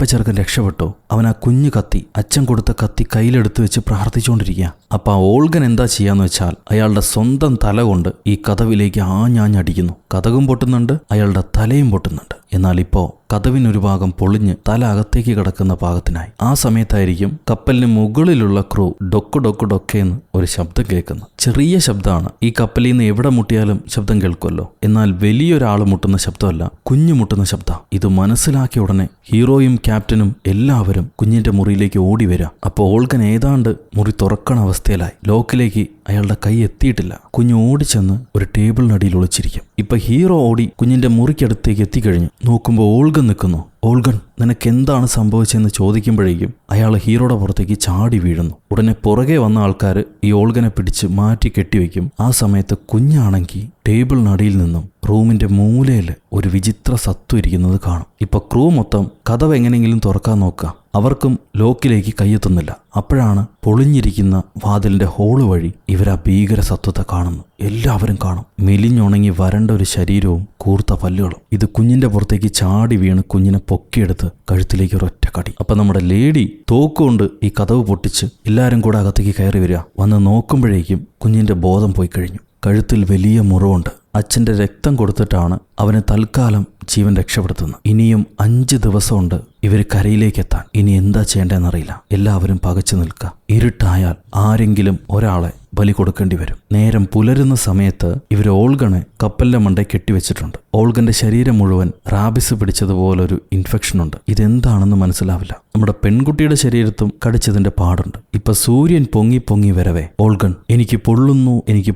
ഇപ്പൊ ചെറുക്കൻ രക്ഷപ്പെട്ടു. അവൻ ആ കുഞ്ഞു കത്തി, അച്ഛൻ കൊടുത്ത കത്തി കയ്യിലെടുത്ത് വെച്ച് പ്രാർത്ഥിച്ചുകൊണ്ടിരിക്കുക. അപ്പൊ ആ ഓൾഗൻ എന്താ ചെയ്യാന്ന് വെച്ചാൽ അയാളുടെ സ്വന്തം തല കൊണ്ട് ഈ കതവിലേക്ക് ആഞ്ഞാഞ്ഞടിക്കുന്നു. കതകും പൊട്ടുന്നുണ്ട്, അയാളുടെ തലയും പൊട്ടുന്നുണ്ട്. എന്നാൽ ഇപ്പോ കതവിനൊരു ഭാഗം പൊളിഞ്ഞ് തല അകത്തേക്ക് കിടക്കുന്ന പാകത്തിനായി. ആ സമയത്തായിരിക്കും കപ്പലിന് മുകളിലുള്ള ക്രൂ ഡൊക്ക് ഡൊക്ക് ഡൊക്കേന്ന് ഒരു ശബ്ദം കേൾക്കുന്നു. ചെറിയ ശബ്ദമാണ്. ഈ കപ്പലിൽ നിന്ന് എവിടെ മുട്ടിയാലും ശബ്ദം കേൾക്കുമല്ലോ. എന്നാൽ വലിയൊരാൾ മുട്ടുന്ന ശബ്ദമല്ല, കുഞ്ഞു മുട്ടുന്ന ശബ്ദം. ഇത് മനസ്സിലാക്കിയ ഉടനെ ഹീറോയും ക്യാപ്റ്റനും എല്ലാവരും കുഞ്ഞിന്റെ മുറിയിലേക്ക് ഓടി വരാം. അപ്പോൾ ഓൾഗൻ ഏതാണ്ട് മുറി തുറക്കണ അവസ്ഥയിലായി. ലോക്കിലേക്ക് അയാളുടെ കൈ എത്തിയിട്ടില്ല. കുഞ്ഞ് ഓടിച്ചെന്ന് ഒരു ടേബിളിനടിയിൽ ഒളിച്ചിരിക്കും. ഇപ്പൊ ഹീറോ ഓടി കുഞ്ഞിന്റെ മുറിക്കടുത്തേക്ക് എത്തിക്കഴിഞ്ഞു. നോക്കുമ്പോൾ ഓൾഗൻ നിൽക്കുന്നു. ഓൾഗൻ, നിനക്ക് എന്താണ് സംഭവിച്ചതെന്ന് ചോദിക്കുമ്പോഴേക്കും അയാൾ ഹീറോയുടെ പുറത്തേക്ക് ചാടി വീഴുന്നു. ഉടനെ പുറകെ വന്ന ആൾക്കാർ ഈ ഓൾഗനെ പിടിച്ച് മാറ്റി കെട്ടിവെക്കും. ആ സമയത്ത് കുഞ്ഞാണെങ്കിൽ ടേബിളിനടിയിൽ നിന്നും റൂമിന്റെ മൂലയിൽ ഒരു വിചിത്ര സത്വം ഇരിക്കുന്നത് കാണും. ഇപ്പൊ ക്രൂ മൊത്തം കതവ് എങ്ങനെയെങ്കിലും തുറക്കാൻ നോക്കുക. അവർക്കും ലോക്കിലേക്ക് കയ്യെത്തുന്നില്ല. അപ്പോഴാണ് പൊളിഞ്ഞിരിക്കുന്ന വാതിലിന്റെ ഹോള് വഴി ഇവരാ ഭീകര സത്വത്തെ കാണുന്നു. എല്ലാവരും കാണും. മെലിഞ്ഞുണങ്ങി വരണ്ട ഒരു ശരീരവും കൂർത്ത പല്ലുകളും. ഇത് കുഞ്ഞിന്റെ പുറത്തേക്ക് ചാടി വീണ് കുഞ്ഞിനെ പൊക്കിയെടുത്ത് കഴുത്തിലേക്ക് ഒരൊറ്റ കടി. അപ്പൊ നമ്മുടെ ലേഡി തോക്കുകൊണ്ട് ഈ കതവ് പൊട്ടിച്ച് എല്ലാവരും കൂടെ അകത്തേക്ക് കയറി വരിക. വന്ന് നോക്കുമ്പോഴേക്കും കുഞ്ഞിന്റെ ബോധം പോയി കഴിഞ്ഞു. കഴുത്തിൽ വലിയ മുറിവുണ്ട്. അച്ഛൻ്റെ രക്തം കൊടുത്തിട്ടാണ് അവനെ തൽക്കാലം ജീവൻ രക്ഷപ്പെടുത്തുന്നത്. ഇനിയും 5 ദിവസമുണ്ട് ഇവർ കരയിലേക്ക് എത്താൻ. ഇനി എന്താ ചെയ്യേണ്ടതെന്നറിയില്ല. എല്ലാവരും പകച്ചു നിൽക്കുക. ഇരുട്ടായാൽ ആരെങ്കിലും ഒരാളെ ബലി കൊടുക്കേണ്ടി വരും. നേരം പുലരുന്ന സമയത്ത് ഇവർ ഓൾഗനെ കപ്പലിന്റെ മണ്ടേ കെട്ടിവെച്ചിട്ടുണ്ട്. ഓൾഗന്റെ ശരീരം മുഴുവൻ റാബിസ് പിടിച്ചതുപോലൊരു ഇൻഫെക്ഷൻ ഉണ്ട്. ഇതെന്താണെന്ന് മനസ്സിലാവില്ല. നമ്മുടെ പെൺകുട്ടിയുടെ ശരീരത്തും കടിച്ചതിന്റെ പാടുണ്ട്. ഇപ്പൊ സൂര്യൻ പൊങ്ങി പൊങ്ങി വരവേ ഓൾഗൻ എനിക്ക്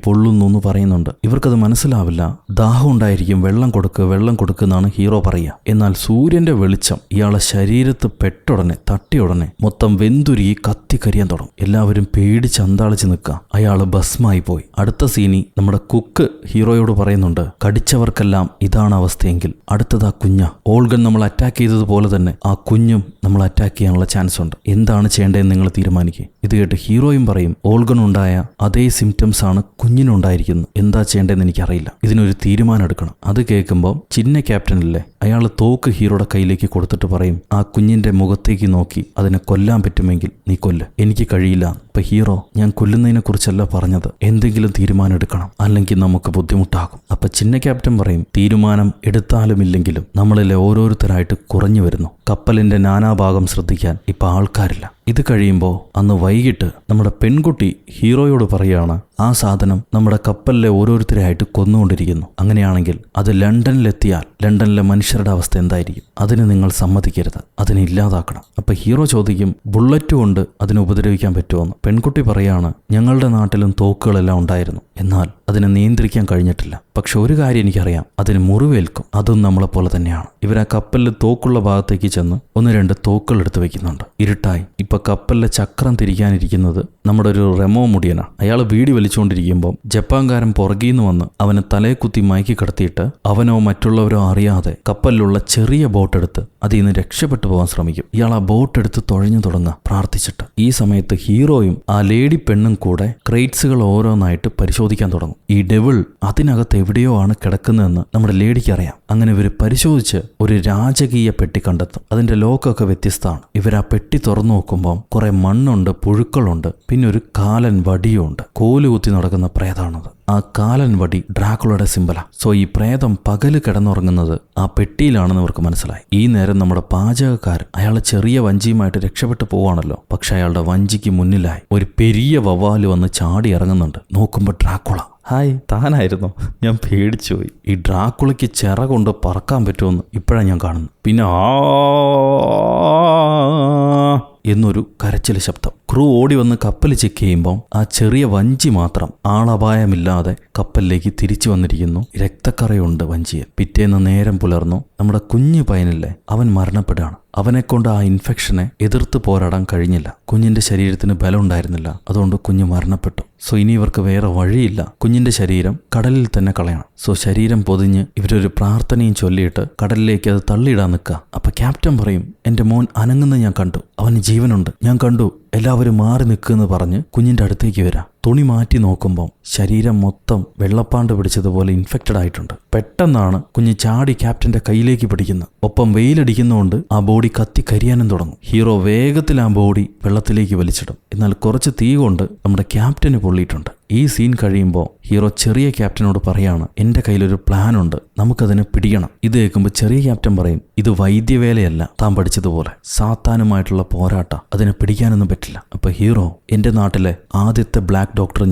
പൊള്ളുന്നു എന്ന് പറയുന്നുണ്ട്. ഇവർക്കത് മനസ്സിലാവില്ല. ദാഹം ഉണ്ടായിരിക്കും. വെള്ളം കൊടുക്കുന്നാണ് ഹീറോ പറയുക. എന്നാൽ സൂര്യന്റെ വെളിച്ചം ഇയാളെ ശരീരത്ത് പെട്ടുടനെ തട്ടിയുടനെ മൊത്തം വെന്തുരുകി കത്തി കരിയാൻ തുടങ്ങും. എല്ലാവരും പേടിച്ച് അന്താളിച്ച് നിൽക്കുക. അയാള് ഭസ്മായി പോയി. അടുത്ത സീനി നമ്മുടെ കുക്ക് ഹീറോയോട് പറയുന്നുണ്ട്, കടിച്ചവർക്കെല്ലാം ഇതാണ് അവസ്ഥയെങ്കിൽ അടുത്തത് ആ കുഞ്ഞ. ഓൾഗൻ നമ്മൾ അറ്റാക്ക് ചെയ്തതുപോലെ തന്നെ ആ കുഞ്ഞും നമ്മൾ അറ്റാക്ക് ചെയ്യാനുള്ള ചാൻസ് ഉണ്ട്. എന്താണ് ചെയ്യേണ്ടതെന്ന് നിങ്ങൾ തീരുമാനിക്കുക. ഇത് കേട്ട് ഹീറോയും പറയും, ഓൾഗനുണ്ടായ അതേ സിംറ്റംസ് ആണ് കുഞ്ഞിനുണ്ടായിരിക്കുന്നത്. എന്താ ചെയ്യേണ്ടതെന്ന് എനിക്കറിയില്ല. ഇതിനൊരു തീരുമാനം എടുക്കണം. അത് കേൾക്കുമ്പോൾ ചിന്ന ക്യാപ്റ്റനല്ലേ, അയാൾ തോക്ക് ഹീറോയുടെ കയ്യിലേക്ക് കൊടുത്തിട്ട് പറയും, ആ കുഞ്ഞിന്റെ മുഖത്തേക്ക് നോക്കി അതിനെ കൊല്ലാൻ പറ്റുമെങ്കിൽ നീ കൊല്ല്, എനിക്ക് കഴിയില്ല. ഇപ്പൊ ഹീറോ, ഞാൻ കൊല്ലുന്നതിനെ കുറിച്ചല്ല പറഞ്ഞത്, എന്തെങ്കിലും തീരുമാനം എടുക്കണം, അല്ലെങ്കിൽ നമുക്ക് ബുദ്ധിമുട്ടാകും. അപ്പൊ ചിന്ന ക്യാപ്റ്റൻ പറയും, തീരുമാനം എടുത്താലും ഇല്ലെങ്കിലും നമ്മളിലെ ഓരോരുത്തരായിട്ട് കുറഞ്ഞു വരുന്നു. കപ്പലിന്റെ നാനാഭാഗം ശ്രദ്ധിക്കാൻ ഇപ്പൊ ആൾക്കാരില്ല. ഇത് കഴിയുമ്പോൾ അന്ന് വൈകിട്ട് നമ്മുടെ പെൺകുട്ടി ഹീറോയോട് പറയുകയാണ്, ആ സാധനം നമ്മുടെ കപ്പലിലെ ഓരോരുത്തരെയായിട്ട് കൊന്നുകൊണ്ടിരിക്കുന്നു. അങ്ങനെയാണെങ്കിൽ അത് ലണ്ടനിലെത്തിയാൽ ലണ്ടനിലെ മനുഷ്യരുടെ അവസ്ഥ എന്തായിരിക്കും? അതിന് നിങ്ങൾ സമ്മതിക്കരുത്, അതിനെ ഇല്ലാതാക്കണം. അപ്പൊ ഹീറോ ചോദിക്കും, ബുള്ളറ്റ് കൊണ്ട് അതിനെ ഉപദ്രവിക്കാൻ പറ്റുമോന്ന്. പെൺകുട്ടി പറയാണ്, ഞങ്ങളുടെ നാട്ടിലും തോക്കുകളെല്ലാം ഉണ്ടായിരുന്നു, എന്നാൽ അതിനെ നിയന്ത്രിക്കാൻ കഴിഞ്ഞിട്ടില്ല. പക്ഷെ ഒരു കാര്യം എനിക്കറിയാം, അതിന് മുറിവേൽക്കും. അതും നമ്മളെപ്പോലെ തന്നെയാണ്. ഇവർ ആ കപ്പലിൽ തോക്കുള്ള ഭാഗത്തേക്ക് ചെന്ന് 1-2 തോക്കുകൾ എടുത്ത് വെക്കുന്നുണ്ട്. ഇരുട്ടായി. ഇപ്പൊ കപ്പലിലെ ചക്രം തിരിക്കാനിരിക്കുന്നത് നമ്മുടെ ഒരു റെമോ മുടിയനാണ്. അയാൾ വീടി വലിച്ചുകൊണ്ടിരിക്കുമ്പോൾ ജപ്പാൻകാരൻ പുറകീന്ന് വന്ന് അവനെ തലയെ കുത്തി മയക്കി കിടത്തിയിട്ട് അവനോ മറ്റുള്ളവരോ അറിയാതെ കപ്പലിലുള്ള ചെറിയ ബോട്ട് എടുത്ത് അതിൽ നിന്ന് രക്ഷപ്പെട്ടു പോകാൻ ശ്രമിക്കും. ഇയാൾ ആ ബോട്ട് എടുത്ത് തുഴഞ്ഞു തുടങ്ങുക പ്രാർത്ഥിച്ചിട്ട്. ഈ സമയത്ത് ഹീറോയും ആ ലേഡി പെണ്ണും കൂടെ ക്രേറ്റ്സുകൾ ഓരോന്നായിട്ട് പരിശോധിക്കാൻ തുടങ്ങും. ഈ ഡെവിൾ അതിനകത്ത് എവിടെയോ ആണ് കിടക്കുന്നതെന്ന് നമ്മുടെ ലേഡിക്ക് അറിയാം. അങ്ങനെ ഇവർ പരിശോധിച്ച് ഒരു രാജകീയ പെട്ടി കണ്ടെത്തും. അതിന്റെ ലോക്കൊക്കെ വ്യത്യസ്തമാണ്. ഇവർ ആ പെട്ടി തുറന്നു നോക്കുമ്പോൾ കുറെ മണ്ണുണ്ട്, പുഴുക്കളുണ്ട്, പിന്നെ ഒരു കാലൻ വടിയും ഉണ്ട്. കോലുകുത്തി നടക്കുന്ന പ്രേതാണത്. ആ കാലൻ വടി ഡ്രാക്കുളയുടെ സിംബലാ. സോ ഈ പ്രേതം പകല് കിടന്നുറങ്ങുന്നത് ആ പെട്ടിയിലാണെന്ന് അവർക്ക് മനസ്സിലായി. ഈ നേരം നമ്മുടെ പാചകക്കാരൻ അയാളെ ചെറിയ വഞ്ചിയുമായിട്ട് രക്ഷപ്പെട്ടു പോവാണല്ലോ. പക്ഷെ അയാളുടെ വഞ്ചിക്ക് മുന്നിലായി ഒരു പെരിയ വവ്വാല് വന്ന് ചാടി ഇറങ്ങുന്നുണ്ട്. നോക്കുമ്പോൾ ഡ്രാക്കുള. ഹായ്, താനായിരുന്നോ? ഞാൻ പേടിച്ചു പോയി. ഈ ഡ്രാക്കുളയ്ക്ക് ചിറ കൊണ്ട് പറക്കാൻ പറ്റുമെന്ന് ഇപ്പോഴാണ് ഞാൻ കാണുന്നത്. പിന്നെ എന്നൊരു കരച്ചിൽ ശബ്ദം. ക്രൂ ഓടി വന്ന് കപ്പൽ ചെക്ക് ചെയ്യുമ്പോൾ ആ ചെറിയ വഞ്ചി മാത്രം ആളപായമില്ലാതെ കപ്പലിലേക്ക് തിരിച്ചു വന്നിരിക്കുന്നു. രക്തക്കറയുണ്ട് വഞ്ചിയിൽ. പിറ്റേന്ന് നേരം പുലർന്നു. നമ്മുടെ കുഞ്ഞു പയ്യനില്ലേ, അവൻ മരണപ്പെടുകയാണ്. അവനെക്കൊണ്ട് ആ ഇൻഫെക്ഷനെ എതിർത്ത് പോരാടാൻ കഴിഞ്ഞില്ല. കുഞ്ഞിന്റെ ശരീരത്തിന് ബലം ഉണ്ടായിരുന്നില്ല. അതുകൊണ്ട് കുഞ്ഞ് മരണപ്പെട്ടു. സോ ഇനി ഇവർക്ക് വേറെ വഴിയില്ല. കുഞ്ഞിന്റെ ശരീരം കടലിൽ തന്നെ കളയണം. സോ ശരീരം പൊതിഞ്ഞ് ഇവരൊരു പ്രാർത്ഥനയും ചൊല്ലിയിട്ട് കടലിലേക്ക് അത് തള്ളിയിടാൻ നിൽക്കുക. അപ്പൊ ക്യാപ്റ്റൻ പറയും, എന്റെ മോൻ അനങ്ങുന്ന ഞാൻ കണ്ടു, അവന് ജീവനുണ്ട്, ഞാൻ കണ്ടു, എല്ലാവരും മാറി നിൽക്കുമെന്ന് പറഞ്ഞ് കുഞ്ഞിന്റെ അടുത്തേക്ക് വരാം. തുണി മാറ്റി നോക്കുമ്പോൾ ശരീരം മൊത്തം വെള്ളപ്പാണ്ട് പിടിച്ചതുപോലെ ഇൻഫെക്റ്റഡ് ആയിട്ടുണ്ട്. പെട്ടെന്നാണ് കുഞ്ഞ് ചാടി ക്യാപ്റ്റന്റെ കയ്യിലേക്ക് പിടിക്കുന്നത്. ഒപ്പം വെയിലടിക്കുന്നതുകൊണ്ട് ആ ബോഡി കത്തി കരിയാനും തുടങ്ങും. ഹീറോ വേഗത്തിൽ ആ ബോഡി വെള്ളത്തിലേക്ക് വലിച്ചിടും. എന്നാൽ കുറച്ച് തീ കൊണ്ട് നമ്മുടെ ക്യാപ്റ്റന് പൊള്ളിയിട്ടുണ്ട്. ഈ സീൻ കഴിയുമ്പോൾ ഹീറോ ചെറിയ ക്യാപ്റ്റനോട് പറയാണ്, എൻ്റെ കയ്യിലൊരു പ്ലാൻ ഉണ്ട്, നമുക്കതിനെ പിടിക്കണം. ഇത് കേൾക്കുമ്പോൾ ചെറിയ ക്യാപ്റ്റൻ പറയും, ഇത് വൈദ്യവേലയല്ല, താൻ പഠിച്ചതുപോലെ സാത്താനുമായിട്ടുള്ള പോരാട്ട, അതിനെ പിടിക്കാനൊന്നും പറ്റില്ല. അപ്പൊ ഹീറോ, എൻ്റെ നാട്ടിലെ ആദ്യത്തെ ബ്ലാക്ക് ഡോക്ടർ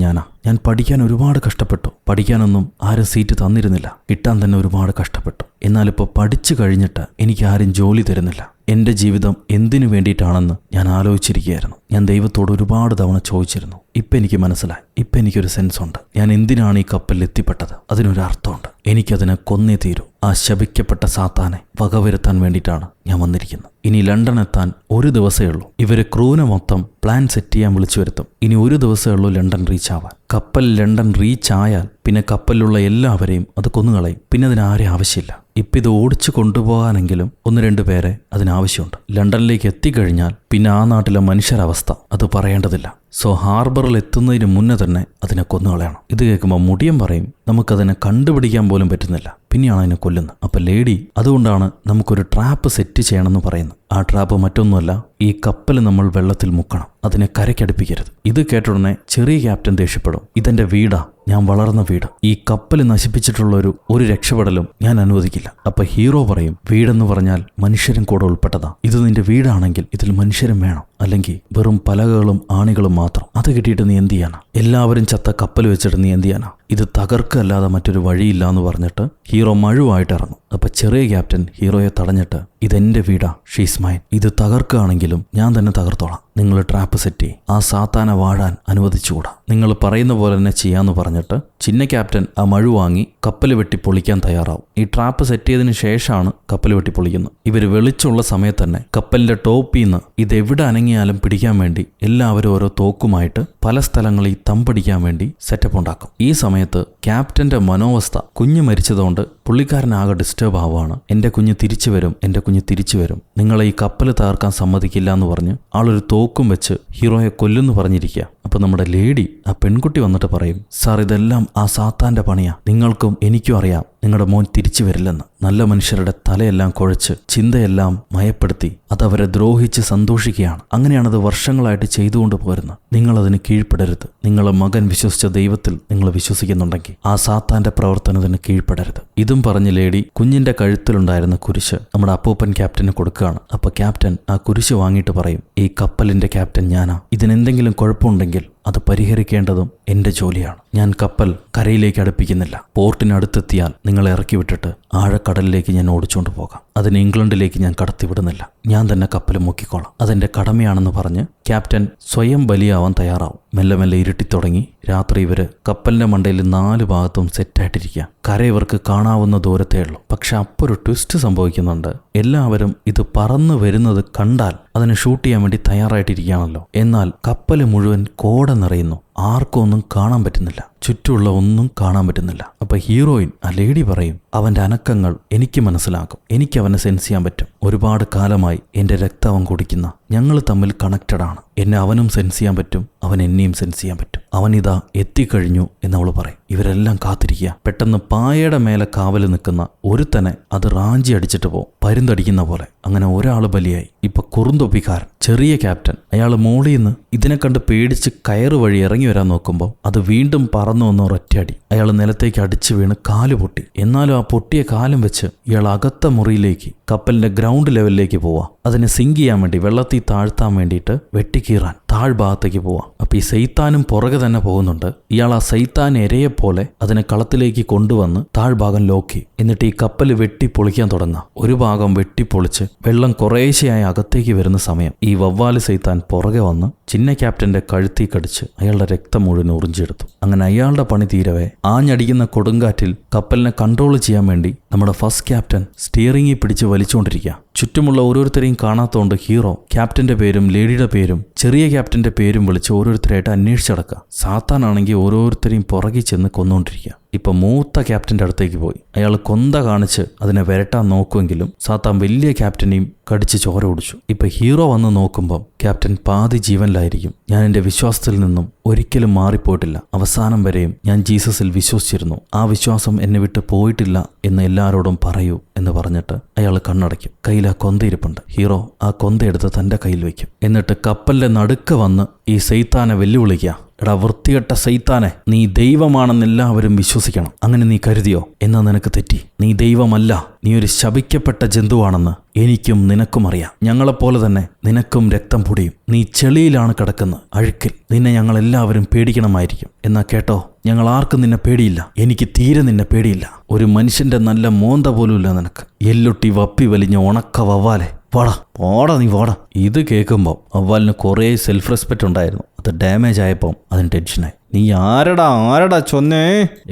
ഞാൻ പഠിക്കാൻ ഒരുപാട് കഷ്ടപ്പെട്ടു. പഠിക്കാനൊന്നും ആരും സീറ്റ് തന്നിരുന്നില്ല, കിട്ടാൻ തന്നെ ഒരുപാട് കഷ്ടപ്പെട്ടു. എന്നാലിപ്പോൾ പഠിച്ചു കഴിഞ്ഞിട്ട് എനിക്ക് ആരും ജോലി തരുന്നില്ല. എൻ്റെ ജീവിതം എന്തിനു വേണ്ടിയിട്ടാണെന്ന് ഞാൻ ആലോചിച്ചിരിക്കുകയായിരുന്നു. ഞാൻ ദൈവത്തോട് ഒരുപാട് തവണ ചോദിച്ചിരുന്നു. ഇപ്പം എനിക്ക് മനസ്സിലായി. ഇപ്പം എനിക്കൊരു സെൻസ് ഉണ്ട്. ഞാൻ എന്തിനാണ് ഈ കപ്പലിൽ എത്തിപ്പെട്ടത്? അതിനൊരു അർത്ഥമുണ്ട്. എനിക്കതിനെ കൊന്നേ തീരൂ. ആ ശപിക്കപ്പെട്ട സാത്താനെ വകവരുത്താൻ വേണ്ടിയിട്ടാണ് ഞാൻ വന്നിരിക്കുന്നത്. ഇനി ലണ്ടൻ എത്താൻ ഒരു ദിവസമേ ഉള്ളൂ. ഇവര് ക്രൂവിനെ മൊത്തം പ്ലാൻ സെറ്റ് ചെയ്യാൻ വിളിച്ചു വരുത്തും. ഇനി ഒരു ദിവസമേ ഉള്ളൂ ലണ്ടൻ റീച്ച് ആവാൻ. കപ്പൽ ലണ്ടൻ റീച്ച് ആയാൽ പിന്നെ കപ്പലിലുള്ള എല്ലാവരെയും അത് കൊന്നുകളയും. പിന്നെ അതിനാരും ആവശ്യമില്ല. ഇപ്പം ഇത് ഓടിച്ചു കൊണ്ടുപോകാനെങ്കിലും 1-2 പേരെ അതിനാവശ്യമുണ്ട്. ലണ്ടനിലേക്ക് എത്തിക്കഴിഞ്ഞാൽ പിന്നെ ആ നാട്ടിലെ മനുഷ്യരവസ്ഥ അത് പറയേണ്ടതില്ല. സോ ഹാർബറിൽ എത്തുന്നതിന് മുന്നേ തന്നെ അതിനെ കൊന്നുകളയണം. ഇത് കേൾക്കുമ്പോൾ മുടിയൻ പറയും, നമുക്കതിനെ കണ്ടുപിടിക്കാൻ പോലും പറ്റുന്നില്ല, പിന്നെയാണ് അതിനെ കൊല്ലുന്നത്. അപ്പം ലേഡി, അതുകൊണ്ടാണ് നമുക്കൊരു ട്രാപ്പ് സെറ്റ് ചെയ്യണമെന്ന് പറയുന്നത്. ആ ട്രാപ്പ് മറ്റൊന്നുമല്ല, ഈ കപ്പൽ നമ്മൾ വെള്ളത്തിൽ മുക്കണം, അതിനെ കരയ്ക്കടുപ്പിക്കരുത്. ഇത് കേട്ടുടനെ ചെറിയ ക്യാപ്റ്റൻ ദേഷ്യപ്പെടും. ഇതെന്റെ വീടാ, ഞാൻ വളർന്ന വീട്. ഈ കപ്പൽ നശിപ്പിച്ചിട്ടുള്ള ഒരു രക്ഷപ്പെടലും ഞാൻ അനുവദിക്കില്ല. അപ്പൊ ഹീറോ പറയും, വീടെന്ന് പറഞ്ഞാൽ മനുഷ്യരും കൂടെ ഉൾപ്പെട്ടതാ. ഇത് നിന്റെ വീടാണെങ്കിൽ ഇതിൽ മനുഷ്യരും വേണം, അല്ലെങ്കിൽ വെറും പലകകളും ആണികളും മാത്രം. അത് കിട്ടിയിട്ട് നീ എന്ത് ചെയ്യാനാ? എല്ലാവരും ചത്ത കപ്പൽ വെച്ചിട്ട് നീ എന്ത് ചെയ്യാനാ? ഇത് തകർക്കല്ലാതെ മറ്റൊരു വഴിയില്ല എന്ന് പറഞ്ഞിട്ട് ഹീറോ മഴുവായിട്ട് ഇറങ്ങും. അപ്പൊ ചെറിയ ക്യാപ്റ്റൻ ഹീറോയെ തടഞ്ഞിട്ട്, ഇതെന്റെ വീടാ, ഷീസ് മൈൻ. ഇത് തകർക്കുകയാണെങ്കിലും ഞാൻ തന്നെ തകർത്തോളാം. നിങ്ങൾ ട്രാപ്പ് സെറ്റ് ചെയ്യും. ആ സാത്താനെ വാഴാൻ അനുവദിച്ചുകൂടാ. നിങ്ങൾ പറയുന്ന പോലെ തന്നെ ചെയ്യാന്ന് പറഞ്ഞിട്ട് ചിന്ന ക്യാപ്റ്റൻ ആ മഴു വാങ്ങി കപ്പൽ വെട്ടി പൊളിക്കാൻ തയ്യാറാവും. ഈ ട്രാപ്പ് സെറ്റ് ചെയ്തതിന് ശേഷമാണ് കപ്പൽ വെട്ടി പൊളിക്കുന്നത്. ഇവർ വെളിച്ചുള്ള സമയത്ത് തന്നെ കപ്പലിന്റെ ടോപ്പിൽ നിന്ന് ഇതെവിടെ അനങ്ങിയാലും പിടിക്കാൻ വേണ്ടി എല്ലാവരും ഓരോ തോക്കുമായിട്ട് പല സ്ഥലങ്ങളിൽ തമ്പടിക്കാൻ വേണ്ടി സെറ്റപ്പ് ഉണ്ടാക്കും. ഈ സമയത്ത് ക്യാപ്റ്റന്റെ മനോവസ്ഥ, കുഞ്ഞ് മരിച്ചതുകൊണ്ട് പുള്ളിക്കാരനാകെ ഡിസ്റ്റർബ് ആവുകയാണ്. എൻ്റെ കുഞ്ഞ് തിരിച്ചു വരും, എൻ്റെ കുഞ്ഞ് തിരിച്ചു വരും, നിങ്ങളെ ഈ കപ്പൽ തകർക്കാൻ സമ്മതിക്കില്ല എന്ന് പറഞ്ഞ് ആളൊരു തോക്കും വെച്ച് ഹീറോയെ കൊല്ലുന്നു പറഞ്ഞിരിക്കുക. അപ്പൊ നമ്മുടെ ലേഡി, ആ പെൺകുട്ടി വന്നിട്ട് പറയും, സാർ ഇതെല്ലാം ആ സാത്താന്റെ പണിയാ. നിങ്ങൾക്കും എനിക്കും അറിയാം നിങ്ങളുടെ മോൻ തിരിച്ചു വരില്ലെന്ന്. നല്ല മനുഷ്യരുടെ തലയെല്ലാം കുഴച്ച് ചിന്തയെല്ലാം മയപ്പെടുത്തി അതവരെ ദ്രോഹിച്ച് സന്തോഷിക്കുകയാണ്. അങ്ങനെയാണത് വർഷങ്ങളായിട്ട് ചെയ്തുകൊണ്ട് പോരുന്നത്. നിങ്ങളതിന് കീഴ്പ്പെടരുത്. നിങ്ങളെ മകൻ വിശ്വസിച്ച ദൈവത്തിൽ നിങ്ങൾ വിശ്വസിക്കുന്നുണ്ടെങ്കിൽ ആ സാത്താന്റെ പ്രവർത്തനത്തിന് കീഴ്പ്പെടരുത്. ഇതും പറഞ്ഞ് ലേഡി കുഞ്ഞിന്റെ കഴുത്തിലുണ്ടായിരുന്ന കുരിശ് നമ്മുടെ അപ്പൂപ്പൻ ക്യാപ്റ്റന് കൊടുക്കുകയാണ്. അപ്പൊ ക്യാപ്റ്റൻ ആ കുരിശ് വാങ്ങിയിട്ട് പറയും, ഈ കപ്പലിന്റെ ക്യാപ്റ്റൻ ഞാനാ. ഇതിനെന്തെങ്കിലും കുഴപ്പമുണ്ടെങ്കിൽ അത് പരിഹരിക്കേണ്ടതും എന്റെ ജോലിയാണ്. ഞാൻ കപ്പൽ കരയിലേക്ക് അടുപ്പിക്കുന്നില്ല. പോർട്ടിനടുത്തെത്തിയാൽ നിങ്ങളെ ഇറക്കി വിട്ടിട്ട് ആഴക്കടലിലേക്ക് ഞാൻ ഓടിച്ചുകൊണ്ട് പോകാം. അതിന് ഇംഗ്ലണ്ടിലേക്ക് ഞാൻ കടത്തിവിടുന്നില്ല. ഞാൻ തന്നെ കപ്പൽ മുക്കിക്കോളാം. അതെന്റെ കടമയാണെന്ന് പറഞ്ഞ് ക്യാപ്റ്റൻ സ്വയം ബലിയാവാൻ തയ്യാറാവും. മെല്ലെ മെല്ലെ ഇരുട്ടിത്തുടങ്ങി. രാത്രി ഇവര് കപ്പലിന്റെ മണ്ടയിൽ 4 ഭാഗത്തും സെറ്റായിട്ടിരിക്കുക. കര ഇവർക്ക് കാണാവുന്ന ദൂരത്തേ ഉള്ളൂ. പക്ഷെ അപ്പോൾ ഒരു ട്വിസ്റ്റ് സംഭവിക്കുന്നുണ്ട്. എല്ലാവരും ഇത് പറന്നു വരുന്നത് കണ്ടാൽ അതിനെ ഷൂട്ട് ചെയ്യാൻ വേണ്ടി തയ്യാറായിട്ടിരിക്കുകയാണല്ലോ. എന്നാൽ കപ്പൽ മുഴുവൻ കോട നിറയുന്നു. ആർക്കും ഒന്നും കാണാൻ പറ്റുന്നില്ല. ചുറ്റുമുള്ള ഒന്നും കാണാൻ പറ്റുന്നില്ല. അപ്പൊ ഹീറോയിൻ, ആ ലേഡി പറയും, അവന്റെ അനക്കങ്ങൾ എനിക്ക് മനസ്സിലാക്കും. എനിക്ക് അവനെ സെൻസ് ചെയ്യാൻ പറ്റും. ഒരുപാട് കാലമായി എന്റെ രക്തം അവൻ കുടിക്കുന്ന, ഞങ്ങൾ തമ്മിൽ കണക്റ്റഡ് ആണ്. എന്നെ അവനും സെൻസ് ചെയ്യാൻ പറ്റും, അവൻ എന്നെയും സെൻസ് ചെയ്യാൻ പറ്റും. അവനിതാ എത്തിക്കഴിഞ്ഞു എന്നവള് പറയും. ഇവരെല്ലാം കാത്തിരിക്കുക. പെട്ടെന്ന് പായയുടെ മേലെ കാവല് നിൽക്കുന്ന ഒരുത്തനെ അത് റാഞ്ചി അടിച്ചിട്ട് പോകും, പരുന്തടിക്കുന്ന പോലെ. അങ്ങനെ ഒരാൾ ബലിയായി. ഇപ്പൊ കുറുന്തൊപ്പിക്കാരൻ ചെറിയ ക്യാപ്റ്റൻ, അയാൾ മോളിൽ നിന്ന് ഇതിനെ കണ്ട് പേടിച്ച് കയറ് വഴി ഇറങ്ങി വരാൻ നോക്കുമ്പോൾ അത് വീണ്ടും പറന്നു വന്ന ഒരൊറ്റയടി. അയാൾ നിലത്തേക്ക് അടിച്ചു വീണ് കാല് പൊട്ടി. എന്നാലും ആ പൊട്ടിയ കാലം വെച്ച് ഇയാൾ അകത്ത മുറിയിലേക്ക്, കപ്പലിന്റെ ഗ്രൗണ്ട് ലെവലിലേക്ക് പോവാ. അതിനെ സിങ്ക് ചെയ്യാൻ വേണ്ടി, വെള്ളത്തിൽ താഴ്ത്താൻ വേണ്ടിയിട്ട് വെട്ടിക്കീറാൻ താഴ്ഭാഗത്തേക്ക് പോവാം. അപ്പൊ ഈ സൈത്താനും പുറകെ തന്നെ പോകുന്നുണ്ട്. ഇയാൾ ആ സൈത്താൻ എരയെപ്പോലെ അതിനെ കളത്തിലേക്ക് കൊണ്ടുവന്ന് താഴ്ഭാഗം ലോക്കി. എന്നിട്ട് ഈ കപ്പൽ വെട്ടി പൊളിക്കാൻ തുടങ്ങാം. ഒരു ഭാഗം വെട്ടിപ്പൊളിച്ച് വെള്ളം കുറേശ്ശെയായി അകത്തേക്ക് വരുന്ന സമയം ഈ വവ്വാല് സൈത്താൻ പുറകെ വന്ന് ചിന്ന ക്യാപ്റ്റന്റെ കഴുത്തി കടിച്ച് അയാളുടെ രക്തം മുഴുവൻ ഉറിഞ്ചെടുത്തു. അങ്ങനെ അയാളുടെ പണി തീരവേ ആഞ്ഞടിക്കുന്ന കൊടുങ്കാറ്റിൽ കപ്പലിനെ കൺട്രോൾ ചെയ്യാൻ വേണ്ടി നമ്മുടെ ഫസ്റ്റ് ക്യാപ്റ്റൻ സ്റ്റിയറിംഗിൽ പിടിച്ച് വലിച്ചുകൊണ്ടിരിക്കുക. ചുറ്റുമുള്ള ഓരോരുത്തരെയും കാണാത്തതുകൊണ്ട് ഹീറോ ക്യാപ്റ്റന്റെ പേരും ലേഡിയുടെ പേരും ചെറിയ ക്യാപ്റ്റന്റെ പേരും വിളിച്ച് ഓരോരുത്തരായിട്ട് അന്വേഷിച്ചടക്കുക. സാത്താനാണെങ്കിൽ ഓരോരുത്തരെയും പുറകിൽ ചെന്ന് കൊന്നുകൊണ്ടിരിക്കുക. ഇപ്പൊ മൂത്ത ക്യാപ്റ്റന്റെ അടുത്തേക്ക് പോയി. അയാൾ കൊന്ത കാണിച്ച് അതിനെ വരട്ടാൻ നോക്കുമെങ്കിലും സാത്താൻ വലിയ ക്യാപ്റ്റനെയും കടിച്ച് ചോര ഒടിച്ചു. ഇപ്പൊ ഹീറോ വന്ന് നോക്കുമ്പം ക്യാപ്റ്റൻ പാതി ജീവനിലായിരിക്കും. ഞാൻ എൻ്റെ വിശ്വാസത്തിൽ നിന്നും ഒരിക്കലും മാറിപ്പോയിട്ടില്ല. അവസാനം വരെയും ഞാൻ ജീസസിൽ വിശ്വസിച്ചിരുന്നു. ആ വിശ്വാസം എന്നെ വിട്ട് പോയിട്ടില്ല എന്ന് എല്ലാവരോടും പറയൂ എന്ന് പറഞ്ഞിട്ട് അയാൾ കണ്ണടയ്ക്കും. കയ്യിൽ ആ കൊന്തയിരിപ്പുണ്ട്. ഹീറോ ആ കൊന്തയെടുത്ത് തൻ്റെ കയ്യിൽ വയ്ക്കും. എന്നിട്ട് കപ്പലിന്റെ നടുക്ക വന്ന് ഈ സൈത്താനെ വെല്ലുവിളിക്കുക. എടാ വൃത്തികെട്ട സൈത്താനെ, നീ ദൈവമാണെന്ന് എല്ലാവരും വിശ്വസിക്കണം. അങ്ങനെ നീ കരുതിയോ? എന്നാ നിനക്ക് തെറ്റി. നീ ദൈവമല്ല, നീ ഒരു ശപിക്കപ്പെട്ട ജന്തുവാണെന്ന് എനിക്കും നിനക്കും അറിയാം. ഞങ്ങളെപ്പോലെ തന്നെ നിനക്കും രക്തം പൊടിയും. നീ ചെളിയിലാണ് കിടക്കുന്നത്, അഴുക്കിൽ. നിന്നെ ഞങ്ങളെല്ലാവരും പേടിക്കണമായിരിക്കും. എന്നാ കേട്ടോ, ഞങ്ങൾ ആർക്കും നിന്നെ പേടിയില്ല. എനിക്ക് തീരെ നിന്നെ പേടിയില്ല. ഒരു മനുഷ്യന്റെ നല്ല മോന്ത പോലുമില്ല നിനക്ക്. എല്ലൊട്ടി വപ്പി വലിഞ്ഞ ഉണക്ക വവ്വാലെ, വാടാ നീ വാടാ. ഇത് കേൾക്കുമ്പോൾ വവ്വാലിന് കുറേ സെൽഫ് റെസ്പെക്റ്റ് ഉണ്ടായിരുന്നു. അത് ഡാമേജ് ആയപ്പോൾ അതിന് ടെൻഷനായി. നീ ആരടാ ചൊന്നേ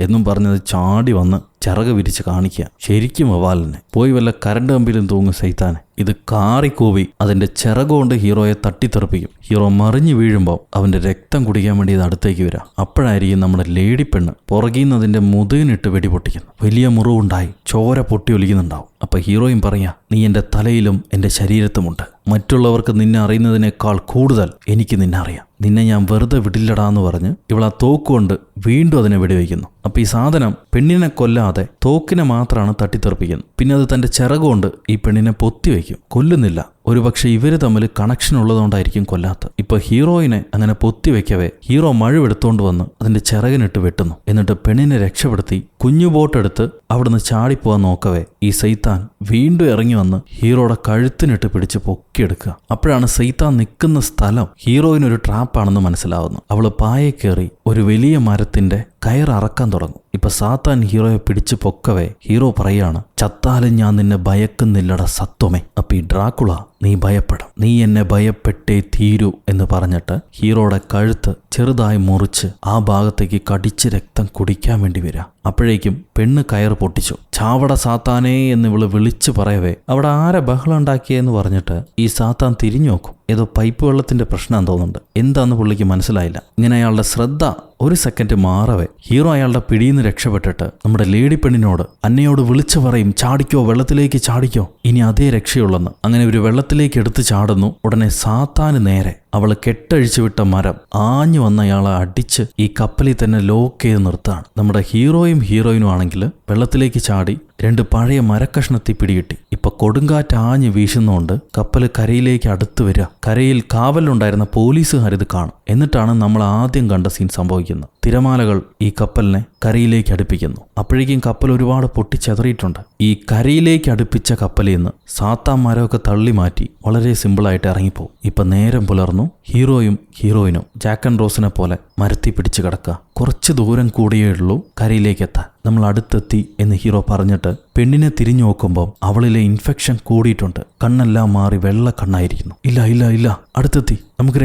എന്നും പറഞ്ഞത് ചാടി വന്ന് ചിറക് വിരിച്ച് കാണിക്കുക. ശരിക്കും വവ്വാലിനെ പോയി വല്ല കരണ്ട് കമ്പിയിലും തൂങ്ങും സൈത്താനെ. ഇത് കാറിക്കൂവി അതിന്റെ ചിറകുകൊണ്ട് ഹീറോയെ തട്ടിത്തെറിപ്പിക്കും. ഹീറോ മറിഞ്ഞു വീഴുമ്പോൾ അവന്റെ രക്തം കുടിക്കാൻ വേണ്ടി ഇത് അടുത്തേക്ക് വരാം. അപ്പോഴായിരിക്കും നമ്മുടെ ലേഡി പെണ്ണ് പുറകിന്ന് അതിന്റെ മുതുകിനിട്ട് വെടിപൊട്ടിക്കുന്നു. വലിയ മുറിവുണ്ടായി, ചോര പൊട്ടി ഒലിക്കുന്നുണ്ടാവും. അപ്പൊ ഹീറോയും പറയാ, നീ എന്റെ തലയിലും എന്റെ ശരീരത്തുമുണ്ട്. മറ്റുള്ളവർക്ക് നിന്നെ അറിയുന്നതിനേക്കാൾ കൂടുതൽ എനിക്ക് നിന്നെ അറിയാം. നിന്നെ ഞാൻ വെറുതെ വിടില്ലടാന്ന് പറഞ്ഞ് ഇവൾ ആ തോക്കുകൊണ്ട് വീണ്ടും അതിനെ വെടിവെക്കുന്നു. അപ്പൊ ഈ സാധനം പെണ്ണിനെ കൊല്ലാതെ തോക്കിനെ മാത്രമാണ് തട്ടിത്തെറിപ്പിക്കുന്നത്. പിന്നെ അത് തന്റെ ചിറകുകൊണ്ട് ഈ പെണ്ണിനെ പൊത്തിവെക്കും. കൊല്ലുന്നില്ല. ഒരുപക്ഷെ ഇവര് തമ്മിൽ കണക്ഷൻ ഉള്ളതുകൊണ്ടായിരിക്കും കൊല്ലാത്ത. ഇപ്പൊ ഹീറോയിനെ അങ്ങനെ പൊത്തിവെക്കവേ ഹീറോ മഴവെടുത്തോണ്ട് വന്ന് അതിന്റെ ചിറകിനിട്ട് വെട്ടുന്നു. എന്നിട്ട് പെണ്ണിനെ രക്ഷപ്പെടുത്തി കുഞ്ഞു ബോട്ടെടുത്ത് അവിടുന്ന് ചാടിപ്പോവാൻ നോക്കവേ ഈ സൈത്താൻ വീണ്ടും ഇറങ്ങി വന്ന് ഹീറോയുടെ കഴുത്തിനിട്ട് പിടിച്ച് പൊക്കിയെടുക്കുക. അപ്പോഴാണ് സൈത്താൻ നിൽക്കുന്ന സ്ഥലം ഹീറോയിനൊരു ട്രാപ്പാണെന്ന് മനസ്സിലാവുന്നു. അവള് പായെ കയറി ഒരു വലിയ മരത്തിന്റെ കയററക്കാൻ തുടങ്ങും. ഇപ്പൊ സാത്താൻ ഹീറോയെ പിടിച്ച് പൊക്കവേ ഹീറോ പറയാണ്, ചത്താലും ഞാൻ നിന്നെ ഭയക്കുന്നില്ലട സത്വമേ. അപ്പൊ ഈ ഡ്രാക്കുള, നീ ഭയപ്പെടാം, നീ എന്നെ ഭയപ്പെട്ടേ തീരൂ എന്ന് പറഞ്ഞിട്ട് ഹീറോയുടെ കഴുത്ത് ചെറുതായി മുറിച്ച് ആ ഭാഗത്തേക്ക് കടിച്ച് രക്തം കുടിക്കാൻ വേണ്ടി വരിക. അപ്പോഴേക്കും പെണ്ണ് കയറ് പൊട്ടിച്ചു. ചാവട സാത്താനേ എന്ന് ഇവള് വിളിച്ചു പറയവേ അവിടെ ആരെ ബഹളം ഉണ്ടാക്കിയെന്ന് പറഞ്ഞിട്ട് ഈ സാത്താൻ തിരിഞ്ഞു നോക്കും. ഏതോ പൈപ്പ് വെള്ളത്തിന്റെ പ്രശ്നം തോന്നുന്നുണ്ട്. എന്താന്ന് പുള്ളിക്ക് മനസ്സിലായില്ല. ഇങ്ങനെ അയാളുടെ ശ്രദ്ധ ഒരു സെക്കൻഡ് മാറവേ ഹീറോ അയാളുടെ പിടിയിന്ന് രക്ഷപ്പെട്ടിട്ട് നമ്മുടെ ലേഡി പെണ്ണിനോട് അന്നയോട് വിളിച്ചു പറയും, ചാടിക്കോ, വെള്ളത്തിലേക്ക് ചാടിക്കോ, ഇനി അതേ രക്ഷയുള്ളെന്ന്. അങ്ങനെ ഒരു വെള്ളത്തിലേക്ക് എടുത്ത് ചാടുന്നു. ഉടനെ സാത്താന് നേരെ അവള് കെട്ടഴിച്ചു വിട്ട മരം ആഞ്ഞു വന്ന അയാളെ അടിച്ച് ഈ കപ്പലിൽ തന്നെ ലോക്ക് ചെയ്ത് നിർത്താണ്. നമ്മുടെ ഹീറോയും ഹീറോയിനും ആണെങ്കിൽ വെള്ളത്തിലേക്ക് ചാടി രണ്ട് പഴയ മരക്കഷ്ണത്തിൽ പിടികിട്ടി. ഇപ്പൊ കൊടുങ്കാറ്റ് ആഞ്ഞ് വീശുന്നോണ്ട് കപ്പൽ കരയിലേക്ക് അടുത്ത് വരിക. കരയിൽ കാവലുണ്ടായിരുന്ന പോലീസുകാർ ഇത് കാണും. എന്നിട്ടാണ് നമ്മൾ ആദ്യം കണ്ട സീൻ സംഭവിക്കുന്നത്. തിരമാലകൾ ഈ കപ്പലിനെ കരയിലേക്ക് അടുപ്പിക്കുന്നു. അപ്പോഴേക്കും കപ്പൽ ഒരുപാട് പൊട്ടിച്ചെതറിയിട്ടുണ്ട്. ഈ കരയിലേക്ക് അടുപ്പിച്ച കപ്പലിൽ നിന്ന് സാത്താൻ മരമൊക്കെ തള്ളി മാറ്റി വളരെ സിമ്പിളായിട്ട് ഇറങ്ങിപ്പോവും. ഇപ്പൊ നേരം പുലർന്നു. ഹീറോയും ഹീറോയിനും ജാക്ക് ആൻഡ് റോസിനെ പോലെ മരത്തിൽ പിടിച്ച് കിടക്കുക. കുറച്ച് ദൂരം കൂടിയേ ഉള്ളൂ കരയിലേക്ക് എത്താൻ. നമ്മൾ അടുത്തെത്തി എന്ന് ഹീറോ പറഞ്ഞിട്ട് പെണ്ണിനെ തിരിഞ്ഞു നോക്കുമ്പോൾ അവളിലെ ഇൻഫെക്ഷൻ കൂടിയിട്ടുണ്ട്. കണ്ണെല്ലാം മാറി വെള്ള കണ്ണായിരിക്കുന്നു. ഇല്ല അടുത്തെത്തി, നമുക്ക്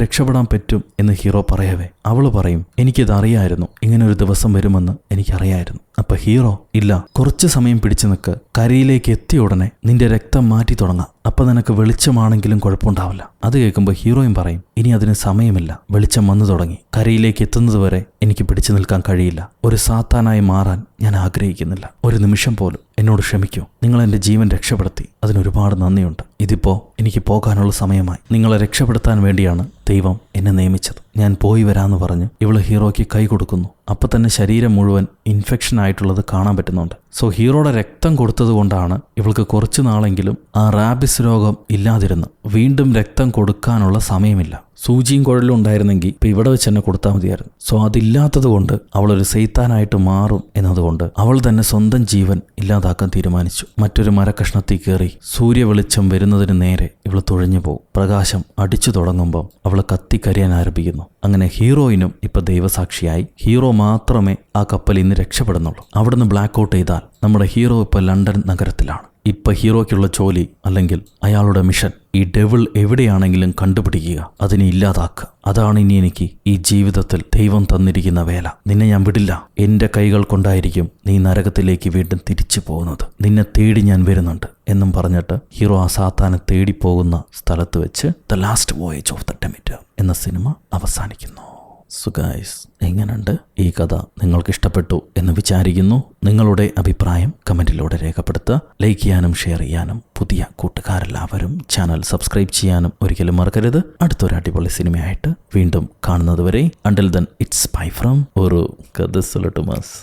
രക്ഷപ്പെടാൻ പറ്റും എന്ന് ഹീറോ പറയവേ അവള് പറയും, എനിക്കിത് അറിയായിരുന്നു, ഇങ്ങനെ ഒരു ദിവസം വരുമെന്ന് എനിക്കറിയായിരുന്നു. അപ്പൊ ഹീറോ, ഇല്ല, കുറച്ച് സമയം പിടിച്ചു നിൽക്ക്, കരയിലേക്ക് എത്തിയ ഉടനെ നിന്റെ രക്തം മാറ്റി തുടങ്ങാം, അപ്പൊ നിനക്ക് വെളിച്ചമാണെങ്കിലും കുഴപ്പമുണ്ടാവില്ല. അത് കേൾക്കുമ്പോൾ ഹീറോയും പറയും, ഇനി അതിന് സമയമില്ല, വെളിച്ചം വന്നു തുടങ്ങി, കരയിലേക്ക് എത്തുന്നത് വരെ എനിക്ക് പിടിച്ചു നിൽക്കാൻ കഴിയില്ല. ഒരു സാത്താനായി മാറാൻ ഞാൻ ആഗ്രഹിക്കുന്നില്ല. ഒരു നിമിഷം പോലും എന്നോട് ക്ഷമിക്കൂ. നിങ്ങൾ എൻ്റെ ജീവൻ രക്ഷപ്പെടുത്തി, അതിനൊരുപാട് നന്ദിയുണ്ട്. ഇതിപ്പോ എനിക്ക് പോകാനുള്ള സമയമായി. നിങ്ങളെ രക്ഷപ്പെടുത്താൻ വേണ്ടിയാണ് ദൈവം എന്നെ നിയമിച്ചത്. ഞാൻ പോയി വരാമെന്ന് പറഞ്ഞ് ഇവള് ഹീറോയ്ക്ക് കൈ കൊടുക്കുന്നു. അപ്പൊ തന്നെ ശരീരം മുഴുവൻ ഇൻഫെക്ഷൻ ആയിട്ടുള്ളത് കാണാൻ പറ്റുന്നുണ്ട്. സോ ഹീറോയുടെ രക്തം കൊടുത്തത് കൊണ്ടാണ് ഇവൾക്ക് കുറച്ചു നാളെങ്കിലും ആ റാബിസ് രോഗം ഇല്ലാതിരുന്ന്. വീണ്ടും രക്തം കൊടുക്കാനുള്ള സമയമില്ല. സൂചിയും കുഴലും ഉണ്ടായിരുന്നെങ്കിൽ ഇപ്പം ഇവിടെ വെച്ച് തന്നെ കൊടുത്താൽ മതിയായിരുന്നു. സോ അതില്ലാത്തത് കൊണ്ട് അവളൊരു സൈത്താനായിട്ട് മാറും എന്നതുകൊണ്ട് അവൾ തന്നെ സ്വന്തം ജീവൻ ഇല്ലാതാക്കാൻ തീരുമാനിച്ചു. മറ്റൊരു മരക്കഷ്ണത്തിൽ കയറി സൂര്യ വെളിച്ചം വരുന്നതിന് നേരെ ഇവൾ തുഴഞ്ഞു പോകും. പ്രകാശം അടിച്ചു തുടങ്ങുമ്പോൾ അവൾ കത്തിക്കരിയാൻ ആരംഭിക്കുന്നു. അങ്ങനെ ഹീറോയിനും ഇപ്പൊ ദൈവസാക്ഷിയായി. ഹീറോ മാത്രമേ ആ കപ്പലിൽ നിന്ന് രക്ഷപ്പെടുന്നുള്ളൂ. അവിടുന്ന് ബ്ലാക്ക് ഔട്ട് ചെയ്താൽ നമ്മുടെ ഹീറോ ഇപ്പൊ ലണ്ടൻ നഗരത്തിലാണ്. ഇപ്പൊ ഹീറോയ്ക്കുള്ള ജോലി അല്ലെങ്കിൽ അയാളുടെ മിഷൻ ഈ ഡെവിൾ എവിടെയാണെങ്കിലും കണ്ടുപിടിക്കുക, അതിനെ ഇല്ലാതാക്കുക. അതാണ് ഇനി എനിക്ക് ഈ ജീവിതത്തിൽ ദൈവം തന്നിരിക്കുന്ന വേല. നിന്നെ ഞാൻ വിടില്ല. എന്റെ കൈകൾ കൊണ്ടായിരിക്കും നീ നരകത്തിലേക്ക് വീണ്ടും തിരിച്ചു പോകുന്നത്. നിന്നെ തേടി ഞാൻ വരുന്നുണ്ട് എന്നും പറഞ്ഞിട്ട് ഹീറോ ആ സാത്താനെ തേടി പോകുന്ന സ്ഥലത്ത് വെച്ച് the last voyage of the Demeter എന്ന സിനിമ അവസാനിക്കുന്നു. സോ ഗൈസ്, എങ്ങനെയുണ്ട് ഈ കഥ? നിങ്ങൾക്ക് ഇഷ്ടപ്പെട്ടു എന്ന് വിചാരിക്കുന്നു. നിങ്ങളുടെ അഭിപ്രായം കമൻറ്റിലൂടെ രേഖപ്പെടുത്തുക. ലൈക്ക് ചെയ്യാനും ഷെയർ ചെയ്യാനും പുതിയ കൂട്ടുകാരെല്ലാവരും ചാനൽ സബ്സ്ക്രൈബ് ചെയ്യാനും ഒരിക്കലും മറക്കരുത്. അടുത്തൊരു അടിപൊളി സിനിമയായിട്ട് വീണ്ടും കാണുന്നത് വരെ, until then it's bye from ഒരു കഥ സുലട്ടുമാസ്.